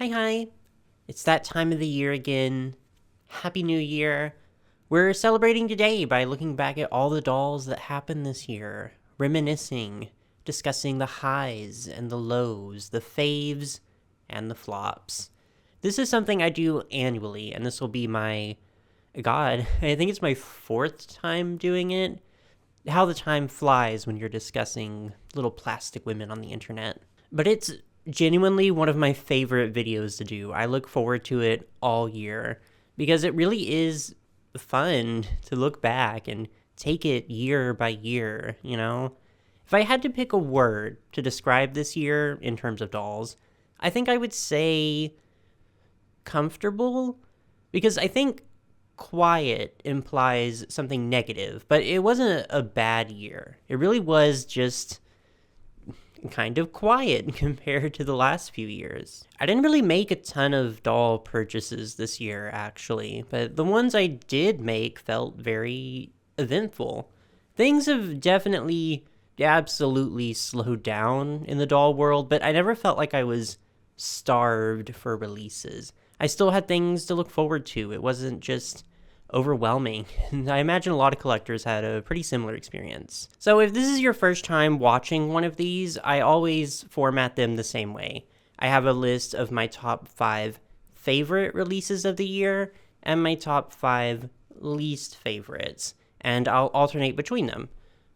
Hi. It's that time of the year again. Happy New Year. We're celebrating today by looking back at all the dolls that happened this year, reminiscing, discussing the highs and the lows, the faves and the flops. This is something I do annually, and this will be I think it's my fourth time doing it. How the time flies when you're discussing little plastic women on the internet. But it's genuinely one of my favorite videos to do. I look forward to it all year because it really is fun to look back and take it year by year, you know? If I had to pick a word to describe this year in terms of dolls, I think I would say comfortable, because I think quiet implies something negative, but it wasn't a bad year. It really was just kind of quiet compared to the last few years. I didn't really make a ton of doll purchases this year, actually, but the ones I did make felt very eventful. Things have definitely, absolutely slowed down in the doll world, but I never felt like I was starved for releases. I still had things to look forward to. It wasn't just overwhelming. And I imagine a lot of collectors had a pretty similar experience. So if this is your first time watching one of these, I always format them the same way. I have a list of my top 5 favorite releases of the year and my top 5 least favorites, and I'll alternate between them.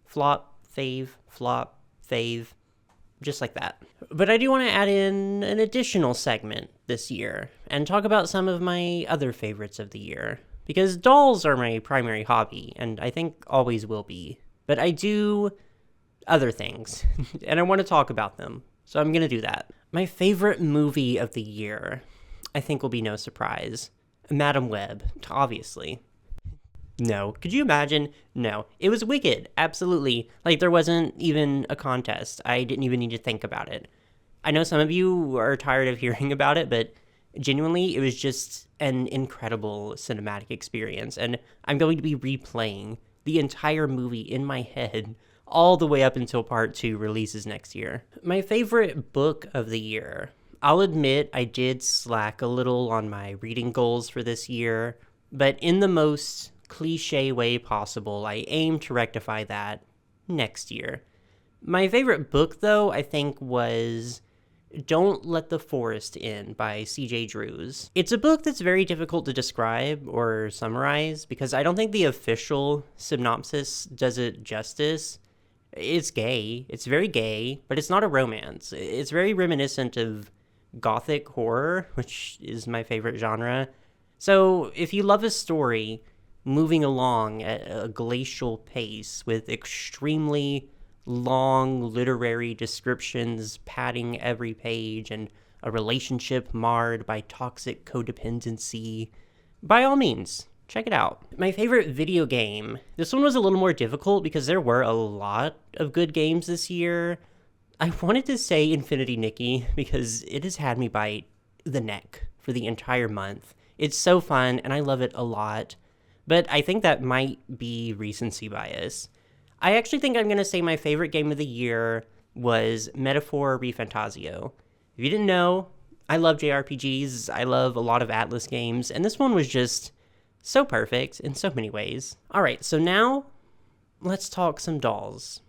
Flop, fave, just like that. But I do want to add in an additional segment this year and talk about some of my other favorites of the year. Because dolls are my primary hobby, and I think always will be. But I do other things, and I want to talk about them, so I'm going to do that. My favorite movie of the year, I think will be no surprise. Madam Web, obviously. No. Could you imagine? No. It was Wicked, absolutely. Like, there wasn't even a contest. I didn't even need to think about it. I know some of you are tired of hearing about it, but genuinely, it was just an incredible cinematic experience, and I'm going to be replaying the entire movie in my head all the way up until part 2 releases next year. My favorite book of the year. I'll admit I did slack a little on my reading goals for this year, but in the most cliche way possible, I aim to rectify that next year. My favorite book, though, I think was Don't Let the Forest In by C.J. Drews. It's a book that's very difficult to describe or summarize because I don't think the official synopsis does it justice. It's gay. It's very gay, but it's not a romance. It's very reminiscent of gothic horror, which is my favorite genre. So if you love a story moving along at a glacial pace with extremely long literary descriptions padding every page and a relationship marred by toxic codependency, by all means, check it out. My favorite video game. This one was a little more difficult because there were a lot of good games this year. I wanted to say Infinity Nikki because it has had me by the neck for the entire month. It's so fun and I love it a lot, but I think that might be recency bias. I actually think I'm going to say my favorite game of the year was Metaphor ReFantasio. If you didn't know, I love JRPGs, I love a lot of Atlas games, and this one was just so perfect in so many ways. Alright, so now, let's talk some dolls.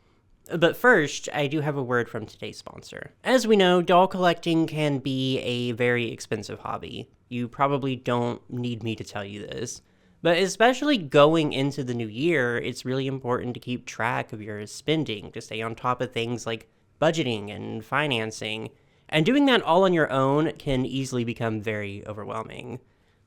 But first, I do have a word from today's sponsor. As we know, doll collecting can be a very expensive hobby. You probably don't need me to tell you this. But especially going into the new year, it's really important to keep track of your spending, to stay on top of things like budgeting and financing. And doing that all on your own can easily become very overwhelming.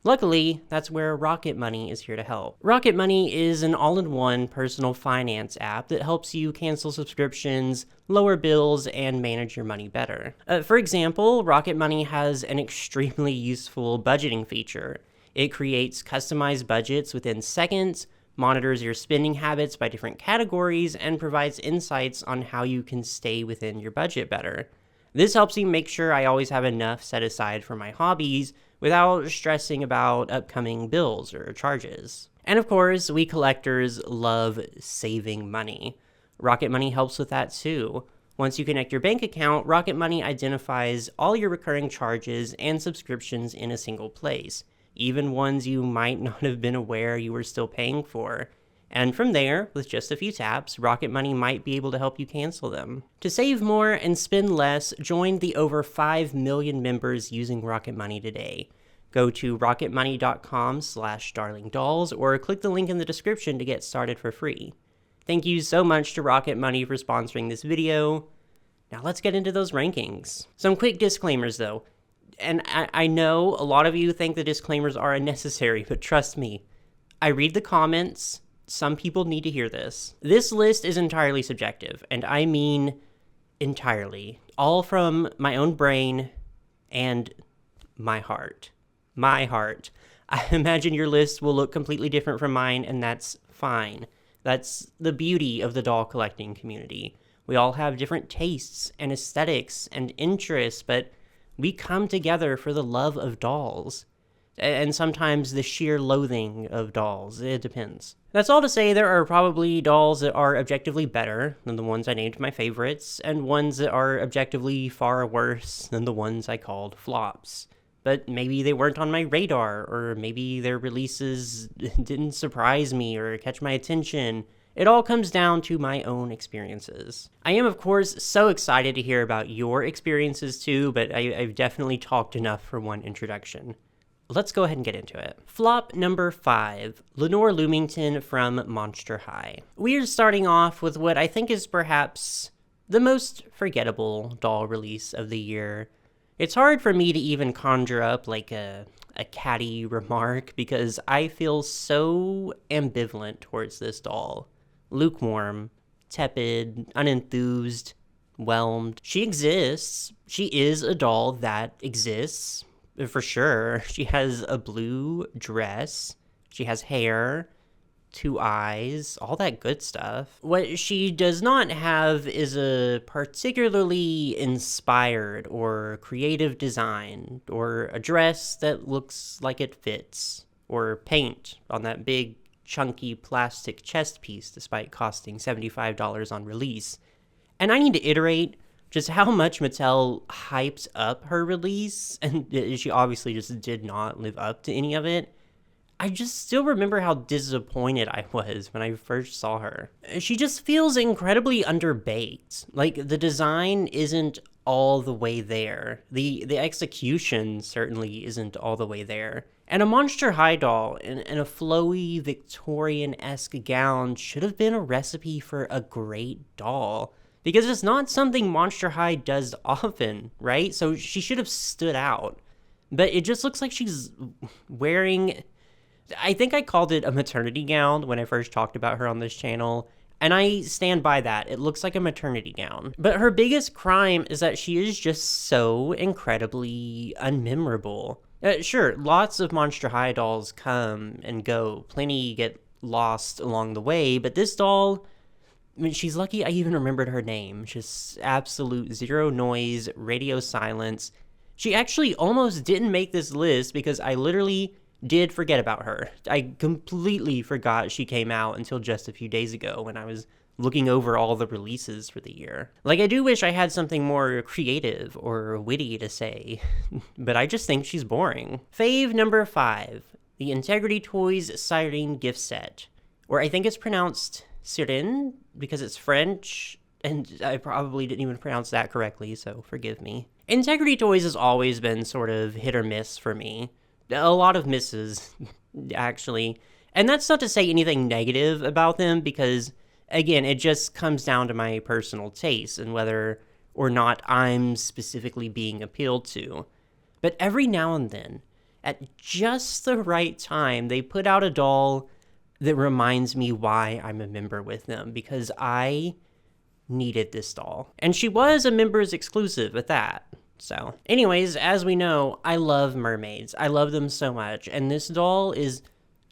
Luckily, that's where Rocket Money is here to help. Rocket Money is an all-in-one personal finance app that helps you cancel subscriptions, lower bills, and manage your money better. For example, Rocket Money has an extremely useful budgeting feature. It creates customized budgets within seconds, monitors your spending habits by different categories, and provides insights on how you can stay within your budget better. This helps me make sure I always have enough set aside for my hobbies without stressing about upcoming bills or charges. And of course, we collectors love saving money. Rocket Money helps with that too. Once you connect your bank account, Rocket Money identifies all your recurring charges and subscriptions in a single place, even ones you might not have been aware you were still paying for. And from there, with just a few taps, Rocket Money might be able to help you cancel them. To save more and spend less, join the over 5 million members using Rocket Money today. Go to rocketmoney.com/darlingdolls or click the link in the description to get started for free. Thank you so much to Rocket Money for sponsoring this video. Now let's get into those rankings. Some quick disclaimers though. And I know a lot of you think the disclaimers are unnecessary, but trust me, I read the comments. Some people need to hear this. This list is entirely subjective, and I mean entirely. All from my own brain and my heart. My heart. I imagine your list will look completely different from mine, and that's fine. That's the beauty of the doll collecting community. We all have different tastes and aesthetics and interests, but we come together for the love of dolls. And sometimes the sheer loathing of dolls. It depends. That's all to say there are probably dolls that are objectively better than the ones I named my favorites, and ones that are objectively far worse than the ones I called flops. But maybe they weren't on my radar, or maybe their releases didn't surprise me or catch my attention. It all comes down to my own experiences. I am, of course, so excited to hear about your experiences too, but I've definitely talked enough for one introduction. Let's go ahead and get into it. Flop number 5, Lenore Lumington from Monster High. We're starting off with what I think is perhaps the most forgettable doll release of the year. It's hard for me to even conjure up like a catty remark because I feel so ambivalent towards this doll. Lukewarm, tepid, unenthused, whelmed. She exists. She is a doll that exists. For sure. She has a blue dress. She has hair, 2 eyes, all that good stuff. What she does not have is a particularly inspired or creative design, or a dress that looks like it fits, or paint on that big, chunky plastic chest piece despite costing $75 on release. And I need to iterate just how much Mattel hypes up her release, and she obviously just did not live up to any of it. I just still remember how disappointed I was when I first saw her. She just feels incredibly underbaked. Like, the design isn't all the way there. The execution certainly isn't all the way there. And a Monster High doll in a flowy Victorian-esque gown should have been a recipe for a great doll. Because it's not something Monster High does often, right? So she should have stood out. But it just looks like she's wearing... I think I called it a maternity gown when I first talked about her on this channel. And I stand by that. It looks like a maternity gown. But her biggest crime is that she is just so incredibly unmemorable. Sure, lots of Monster High dolls come and go. Plenty get lost along the way. But this doll... I mean, she's lucky I even remembered her name. Just absolute zero noise, radio silence. She actually almost didn't make this list because I literally did forget about her. I completely forgot she came out until just a few days ago when I was looking over all the releases for the year. Like, I do wish I had something more creative or witty to say, but I just think she's boring. Fave number 5, the Integrity Toys Siren gift set, or I think it's pronounced Siren, because it's French, and I probably didn't even pronounce that correctly, so forgive me. Integrity Toys has always been sort of hit or miss for me. A lot of misses, actually. And that's not to say anything negative about them, because, again, it just comes down to my personal taste and whether or not I'm specifically being appealed to. But every now and then, at just the right time, they put out a doll that reminds me why I'm a member with them, because I needed this doll. And she was a members exclusive at that. So anyways, as we know, I love mermaids. I love them so much. And this doll is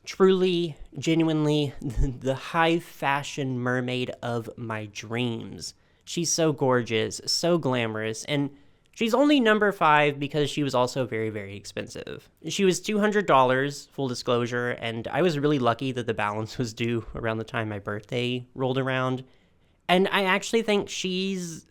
truly, genuinely the high fashion mermaid of my dreams. She's so gorgeous, so glamorous, and she's only number 5 because she was also very, very expensive. She was $200, full disclosure, and I was really lucky that the balance was due around the time my birthday rolled around. And I actually think she's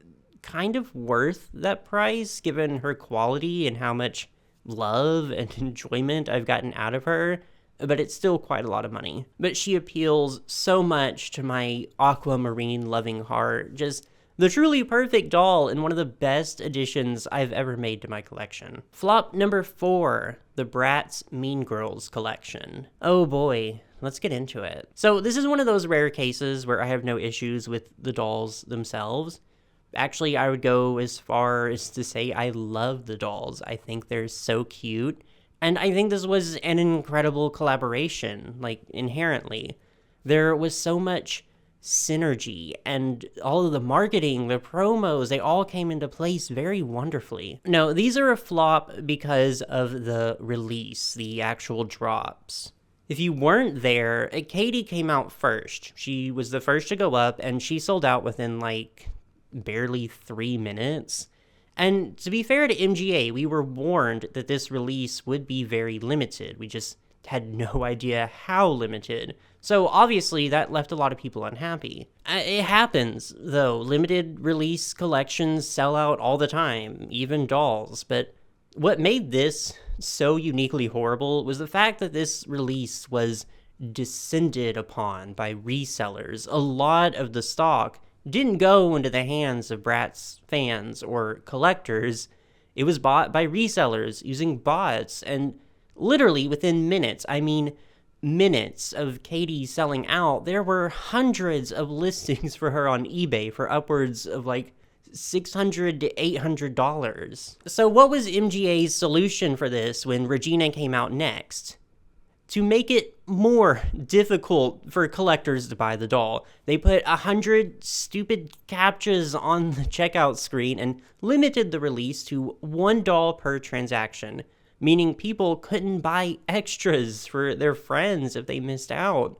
kind of worth that price given her quality and how much love and enjoyment I've gotten out of her, but it's still quite a lot of money. But she appeals so much to my aquamarine loving heart. Just the truly perfect doll and one of the best additions I've ever made to my collection. Flop number 4, the Bratz Mean Girls collection. Oh boy, let's get into it. So this is one of those rare cases where I have no issues with the dolls themselves. Actually, I would go as far as to say I love the dolls. I think they're so cute. And I think this was an incredible collaboration, like, inherently. There was so much synergy, and all of the marketing, the promos, they all came into place very wonderfully. No, these are a flop because of the release, the actual drops. If you weren't there, Katie came out first. She was the first to go up, and she sold out within, like, barely 3 minutes. And to be fair to MGA, we were warned that this release would be very limited. We just had no idea how limited. So obviously that left a lot of people unhappy. It happens, though. Limited release collections sell out all the time, even dolls. But what made this so uniquely horrible was the fact that this release was descended upon by resellers. A lot of the stock didn't go into the hands of Bratz fans or collectors. It was bought by resellers using bots, and literally within minutes, I mean minutes of Katie selling out, there were hundreds of listings for her on eBay for upwards of like $600 to $800. So what was MGA's solution for this when Regina came out next? To make it more difficult for collectors to buy the doll, they put 100 stupid captchas on the checkout screen and limited the release to one doll per transaction, meaning people couldn't buy extras for their friends if they missed out.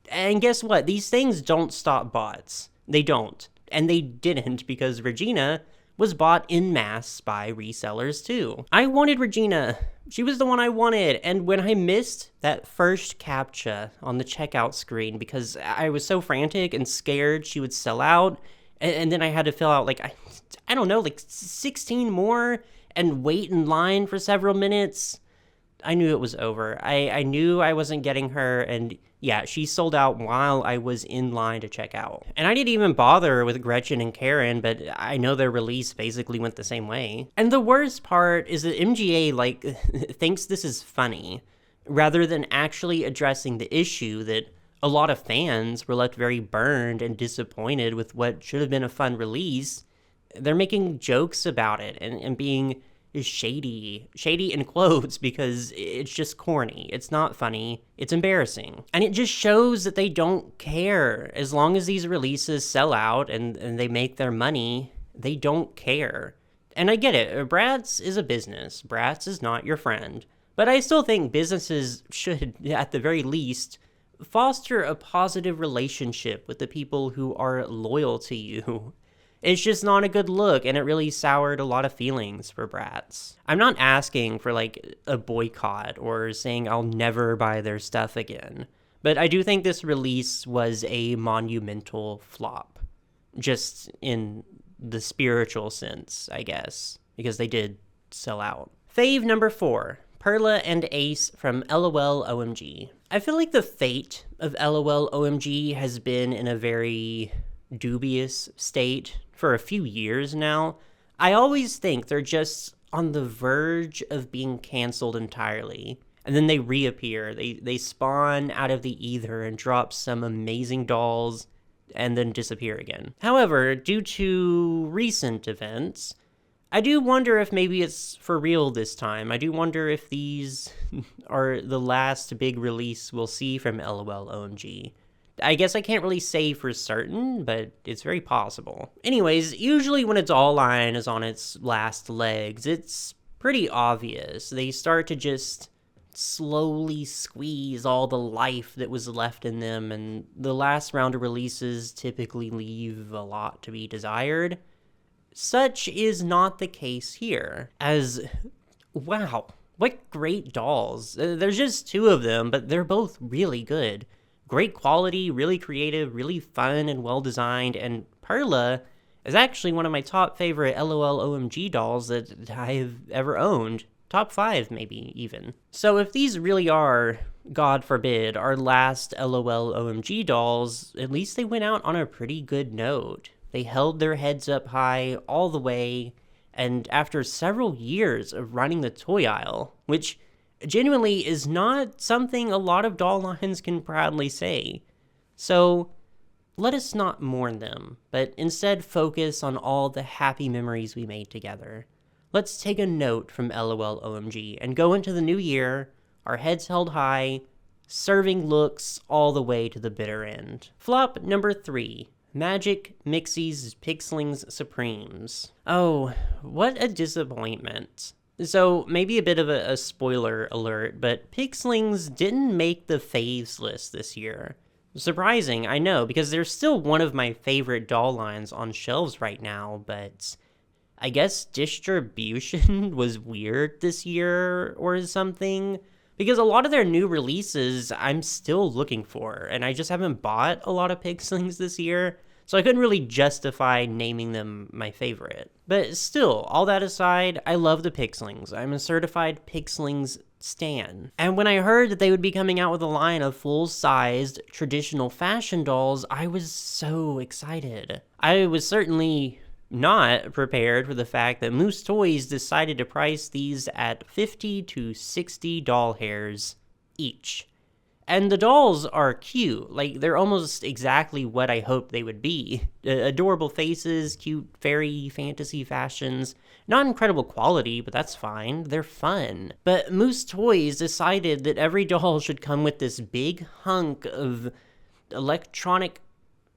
And guess what? These things don't stop bots. They don't. And they didn't because Regina was bought en masse by resellers too. I wanted Regina. She was the one I wanted. And when I missed that first captcha on the checkout screen because I was so frantic and scared she would sell out, and then I had to fill out like, I don't know, like 16 more and wait in line for several minutes, I knew it was over. I knew I wasn't getting her, and yeah, she sold out while I was in line to check out. And I didn't even bother with Gretchen and Karen, but I know their release basically went the same way. And the worst part is that MGA, like, thinks this is funny, rather than actually addressing the issue that a lot of fans were left very burned and disappointed with what should have been a fun release. They're making jokes about it and being shady in quotes because it's just corny. It's not funny. It's embarrassing. And it just shows that they don't care. As long as these releases sell out and they make their money, they don't care. And I get it. Bratz is a business. Bratz is not your friend. But I still think businesses should, at the very least, foster a positive relationship with the people who are loyal to you. It's just not a good look, and it really soured a lot of feelings for Bratz. I'm not asking for, like, a boycott or saying I'll never buy their stuff again, but I do think this release was a monumental flop, just in the spiritual sense, I guess, because they did sell out. Fave number 4, Perla and Ace from LOL OMG. I feel like the fate of LOL OMG has been in a very dubious state for a few years now. I always think they're just on the verge of being canceled entirely, and then they reappear. They spawn out of the ether and drop some amazing dolls and then disappear again. However, due to recent events, I do wonder if maybe it's for real this time. I do wonder if these are the last big release we'll see from LOL OMG. I guess I can't really say for certain, but it's very possible. Anyways, usually when a doll line is on its last legs, it's pretty obvious. They start to just slowly squeeze all the life that was left in them, and the last round of releases typically leave a lot to be desired. Such is not the case here, as, wow, what great dolls. There's just 2 of them, but they're both really good. Great quality, really creative, really fun and well-designed, and Perla is actually one of my top favorite LOL OMG dolls that I've ever owned. Top 5, maybe, even. So if these really are, God forbid, our last LOL OMG dolls, at least they went out on a pretty good note. They held their heads up high all the way, and after several years of running the toy aisle, which genuinely is not something a lot of doll lines can proudly say. So let us not mourn them, but instead focus on all the happy memories we made together. Let's take a note from LOL OMG and go into the new year, our heads held high, serving looks all the way to the bitter end. Flop number 3. Magic Mixie's Pixlings Supremes. Oh, what a disappointment. So, maybe a bit of a spoiler alert, but Pixlings didn't make the FAVES list this year. Surprising, I know, because they're still one of my favorite doll lines on shelves right now, but I guess distribution was weird this year or something, because a lot of their new releases I'm still looking for, and I just haven't bought a lot of Pixlings this year, so I couldn't really justify naming them my favorite. But still, all that aside, I love the Pixlings. I'm a certified Pixlings stan. And when I heard that they would be coming out with a line of full-sized traditional fashion dolls, I was so excited. I was certainly not prepared for the fact that Moose Toys decided to price these at 50 to 60 doll hairs each. And the dolls are cute, like they're almost exactly what I hoped they would be. Adorable faces, cute fairy fantasy fashions, not incredible quality, but that's fine, they're fun. But Moose Toys decided that every doll should come with this big hunk of electronic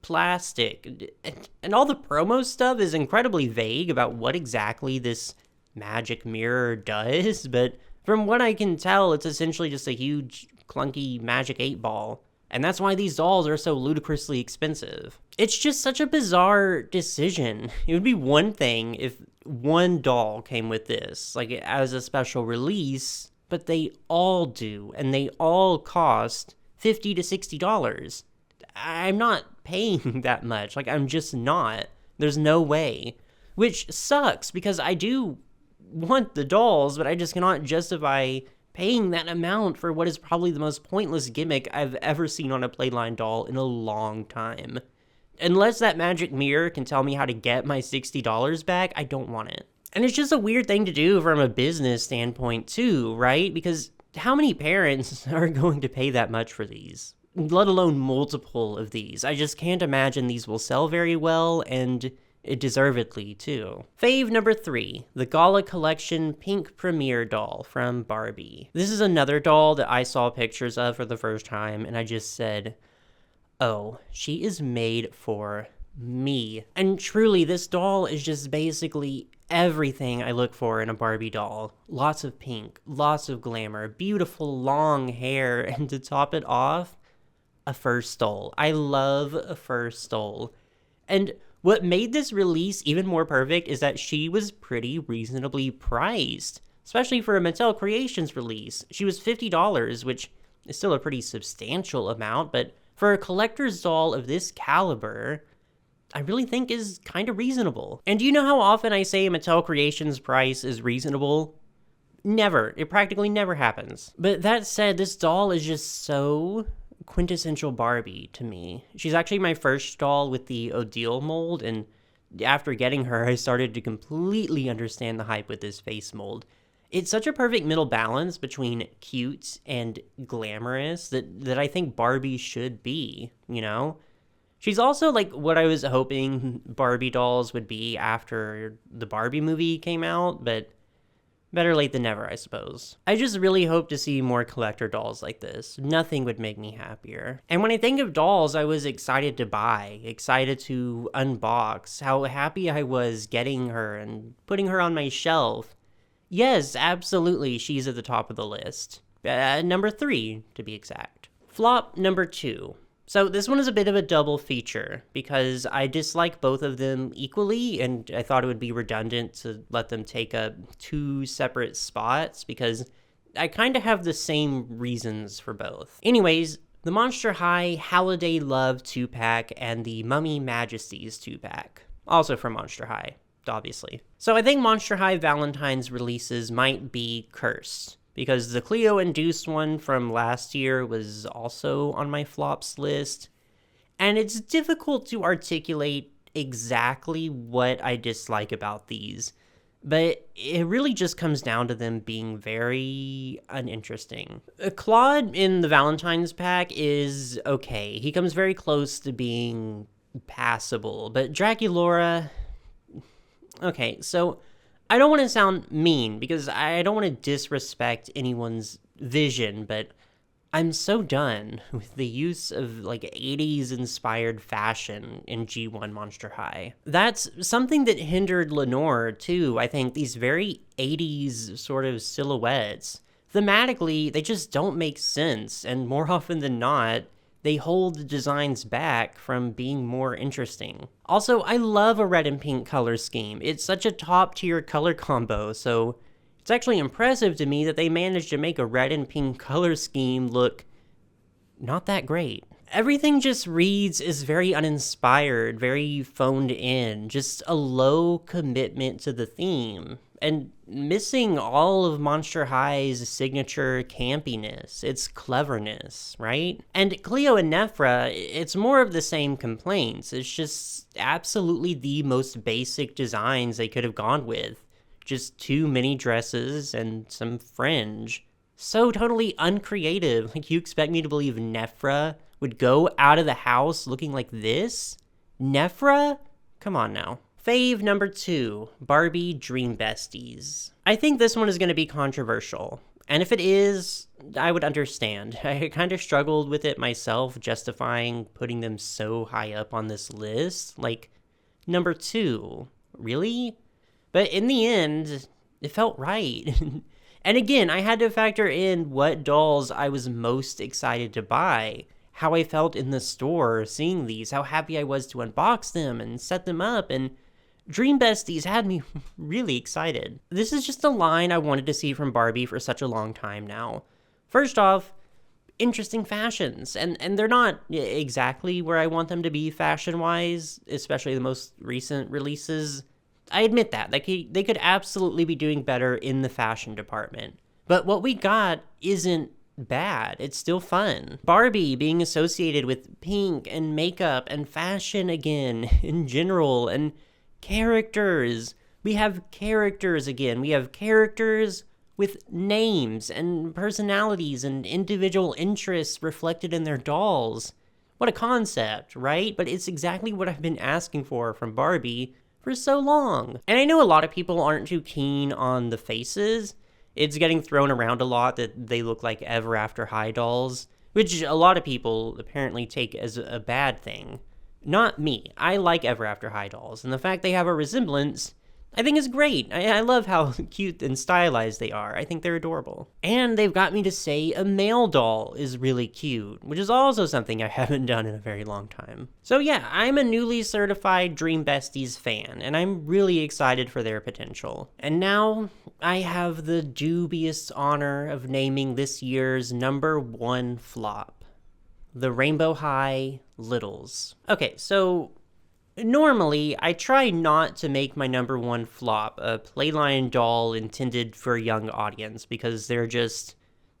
plastic, and all the promo stuff is incredibly vague about what exactly this magic mirror does, but from what I can tell, it's essentially just a huge clunky magic 8-ball, and that's why these dolls are so ludicrously expensive. It's just such a bizarre decision. It would be one thing if one doll came with this, like as a special release, but they all do, and they all cost $50 to $60. I'm not paying that much. Like, I'm just not. There's no way. Which sucks, because I do want the dolls, but I just cannot justify paying that amount for what is probably the most pointless gimmick I've ever seen on a Playline doll in a long time. Unless that magic mirror can tell me how to get my $60 back, I don't want it. And it's just a weird thing to do from a business standpoint too, right? Because how many parents are going to pay that much for these? Let alone multiple of these. I just can't imagine these will sell very well, and deservedly too. Fave number 3, the Gala Collection Pink Premiere doll from Barbie. This is another doll that I saw pictures of for the first time, and I just said, oh, she is made for me. And truly, this doll is just basically everything I look for in a Barbie doll. Lots of pink, lots of glamour, beautiful long hair, and to top it off, a fur stole. I love a fur stole. And what made this release even more perfect is that she was pretty reasonably priced, especially for a Mattel Creations release. She was $50, which is still a pretty substantial amount, but for a collector's doll of this caliber, I really think is kind of reasonable. And do you know how often I say Mattel Creations price is reasonable? Never. It practically never happens. But that said, this doll is just so quintessential Barbie to me. She's actually my first doll with the Odile mold, and after getting her, I started to completely understand the hype with this face mold. It's such a perfect middle balance between cute and glamorous that I think Barbie should be, you know? She's also like what I was hoping Barbie dolls would be after the Barbie movie came out, but better late than never, I suppose. I just really hope to see more collector dolls like this. Nothing would make me happier. And when I think of dolls I was excited to buy, excited to unbox, how happy I was getting her and putting her on my shelf, yes, absolutely, she's at the top of the list. Number 3, to be exact. Flop number 2. So this one is a bit of a double feature, because I dislike both of them equally, and I thought it would be redundant to let them take up 2 separate spots, because I kind of have the same reasons for both. Anyways, the Monster High Holiday Love 2-pack and the Mummy Majesties 2-pack. also from Monster High, obviously. So I think Monster High Valentine's releases might be cursed, because the Cleo-induced one from last year was also on my flops list, and it's difficult to articulate exactly what I dislike about these, but it really just comes down to them being very uninteresting. Claude in the Valentine's pack is okay. He comes very close to being passable, but Draculaura... Okay, so I don't want to sound mean, because I don't want to disrespect anyone's vision, but I'm so done with the use of, like, 80s inspired fashion in G1 Monster High. That's something that hindered Lenore, too. I think these very 80s sort of silhouettes, thematically, they just don't make sense, and more often than not, they hold the designs back from being more interesting. Also, I love a red and pink color scheme. It's such a top-tier color combo, so it's actually impressive to me that they managed to make a red and pink color scheme look not that great. Everything just reads as very uninspired, very phoned in, just a low commitment to the theme, and missing all of Monster High's signature campiness, its cleverness, right? And Cleo and Nephra, it's more of the same complaints. It's just absolutely the most basic designs they could have gone with. Just 2 mini dresses and some fringe. So totally uncreative. Like, you expect me to believe Nephra would go out of the house looking like this? Nephra? Come on now. Fave number 2, Barbie Dream Besties. I think this one is going to be controversial. And if it is, I would understand. I kind of struggled with it myself, justifying putting them so high up on this list. Like, number 2, really? But in the end, it felt right. And again, I had to factor in what dolls I was most excited to buy, how I felt in the store seeing these, how happy I was to unbox them and set them up, and Dream Besties had me really excited. This is just a line I wanted to see from Barbie for such a long time now. First off, interesting fashions, and they're not exactly where I want them to be fashion-wise, especially the most recent releases. I admit that. They could absolutely be doing better in the fashion department. But what we got isn't bad. It's still fun. Barbie being associated with pink and makeup and fashion again in general, and characters. We have characters again. We have characters with names and personalities and individual interests reflected in their dolls. What a concept, right? But it's exactly what I've been asking for from Barbie for so long. And I know a lot of people aren't too keen on the faces. It's getting thrown around a lot that they look like Ever After High dolls, which a lot of people apparently take as a bad thing. Not me. I like Ever After High dolls, and the fact they have a resemblance, I think is great. I love how cute and stylized they are. I think they're adorable. And they've got me to say a male doll is really cute, which is also something I haven't done in a very long time. So yeah, I'm a newly certified Dream Besties fan, and I'm really excited for their potential. And now, I have the dubious honor of naming this year's #1 flop. The Rainbow High Littles. Okay, so normally, I try not to make my #1 flop a playline doll intended for a young audience, because they're just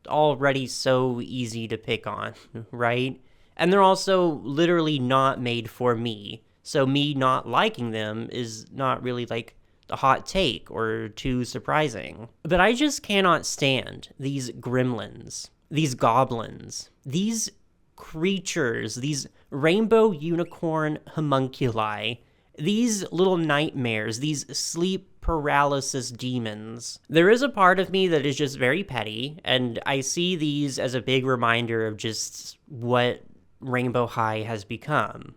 already so easy to pick on, right? And they're also literally not made for me, so me not liking them is not really like a hot take or too surprising. But I just cannot stand these gremlins, these goblins, these creatures, these rainbow unicorn homunculi, these little nightmares, these sleep paralysis demons. There is a part of me that is just very petty, and I see these as a big reminder of just what Rainbow High has become,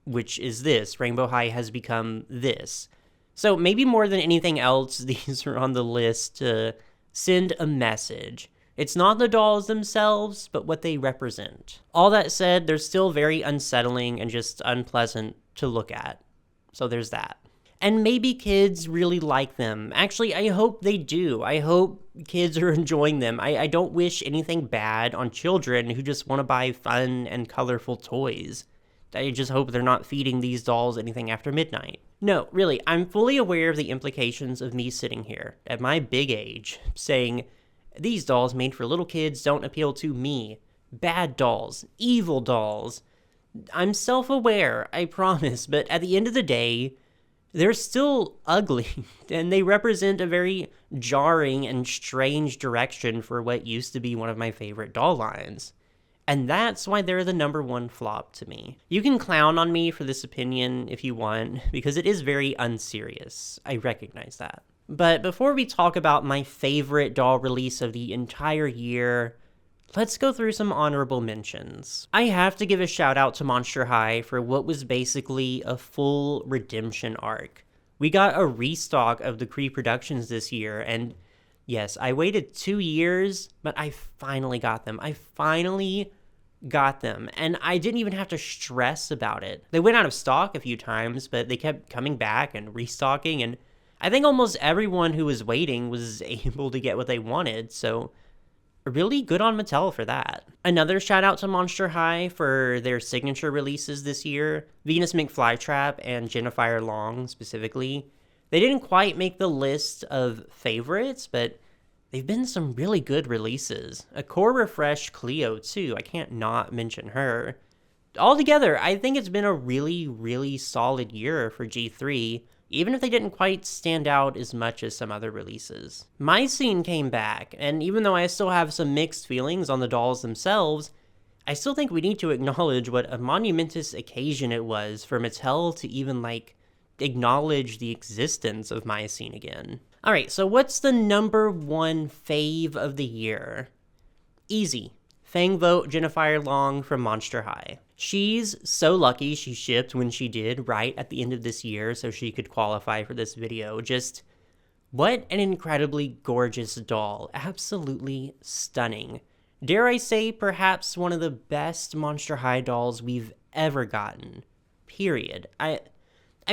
which is this. Rainbow High has become this. So maybe more than anything else, these are on the list to send a message. It's not the dolls themselves, but what they represent. All that said, they're still very unsettling and just unpleasant to look at. So there's that. And maybe kids really like them. Actually, I hope they do. I hope kids are enjoying them. I don't wish anything bad on children who just want to buy fun and colorful toys. I just hope they're not feeding these dolls anything after midnight. No, really, I'm fully aware of the implications of me sitting here, at my big age, saying, these dolls made for little kids don't appeal to me. Bad dolls, evil dolls. I'm self-aware, I promise, but at the end of the day, they're still ugly, and they represent a very jarring and strange direction for what used to be one of my favorite doll lines. And that's why they're the number one flop to me. You can clown on me for this opinion if you want, because it is very unserious. I recognize that. But before we talk about my favorite doll release of the entire year, let's go through some honorable mentions. I have to give a shout out to Monster High for what was basically a full redemption arc. We got a restock of the Kree productions this year, and yes, I waited 2 years, but I finally got them. And I didn't even have to stress about it. They went out of stock a few times, but they kept coming back and restocking, and I think almost everyone who was waiting was able to get what they wanted, so really good on Mattel for that. Another shout out to Monster High for their signature releases this year, Venus McFlytrap and Jennifer Long specifically. They didn't quite make the list of favorites, but they've been some really good releases. A core refreshed Cleo too, I can't not mention her. Altogether, I think it's been a really, really solid year for G3, even if they didn't quite stand out as much as some other releases. My Scene came back, and even though I still have some mixed feelings on the dolls themselves, I still think we need to acknowledge what a monumentous occasion it was for Mattel to even, acknowledge the existence of My Scene again. Alright, so what's the number one fave of the year? Easy. Fang Vote Jennifer Long from Monster High. She's so lucky she shipped when she did right at the end of this year so she could qualify for this video. Just, what an incredibly gorgeous doll. Absolutely stunning. Dare I say, perhaps one of the best Monster High dolls we've ever gotten. Period. I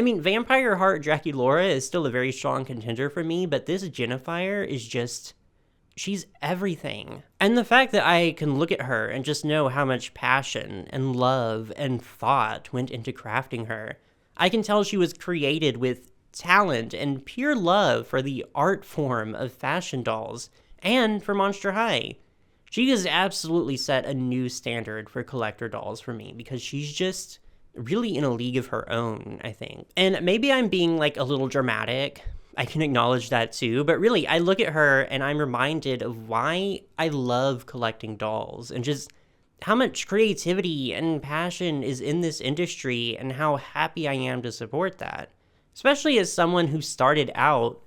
mean, Vampire Heart Draculaura is still a very strong contender for me, but this Jennifer is just, she's everything. And the fact that I can look at her and just know how much passion and love and thought went into crafting her. I can tell she was created with talent and pure love for the art form of fashion dolls and for Monster High. She has absolutely set a new standard for collector dolls for me because she's just really in a league of her own, I think. And maybe I'm being a little dramatic. I can acknowledge that too, but really, I look at her and I'm reminded of why I love collecting dolls and just how much creativity and passion is in this industry and how happy I am to support that. Especially as someone who started out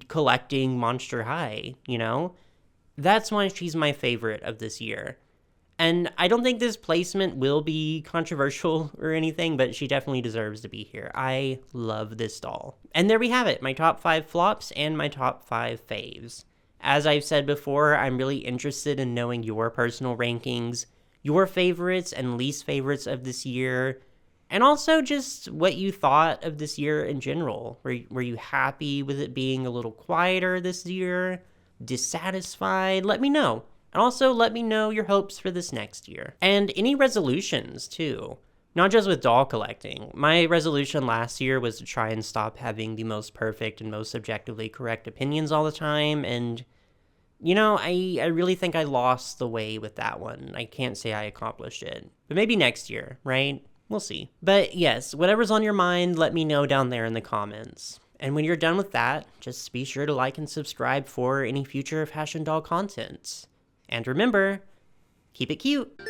collecting Monster High, you know? That's why she's my favorite of this year. And I don't think this placement will be controversial or anything, but she definitely deserves to be here. I love this doll. And there we have it, my top 5 flops and my top 5 faves. As I've said before, I'm really interested in knowing your personal rankings, your favorites and least favorites of this year, and also just what you thought of this year in general. Were you happy with it being a little quieter this year? Dissatisfied? Let me know. And also, let me know your hopes for this next year. And any resolutions, too. Not just with doll collecting. My resolution last year was to try and stop having the most perfect and most objectively correct opinions all the time, and, I really think I lost the way with that one. I can't say I accomplished it. But maybe next year, right? We'll see. But yes, whatever's on your mind, let me know down there in the comments. And when you're done with that, just be sure to like and subscribe for any future fashion doll content. And remember, keep it cute.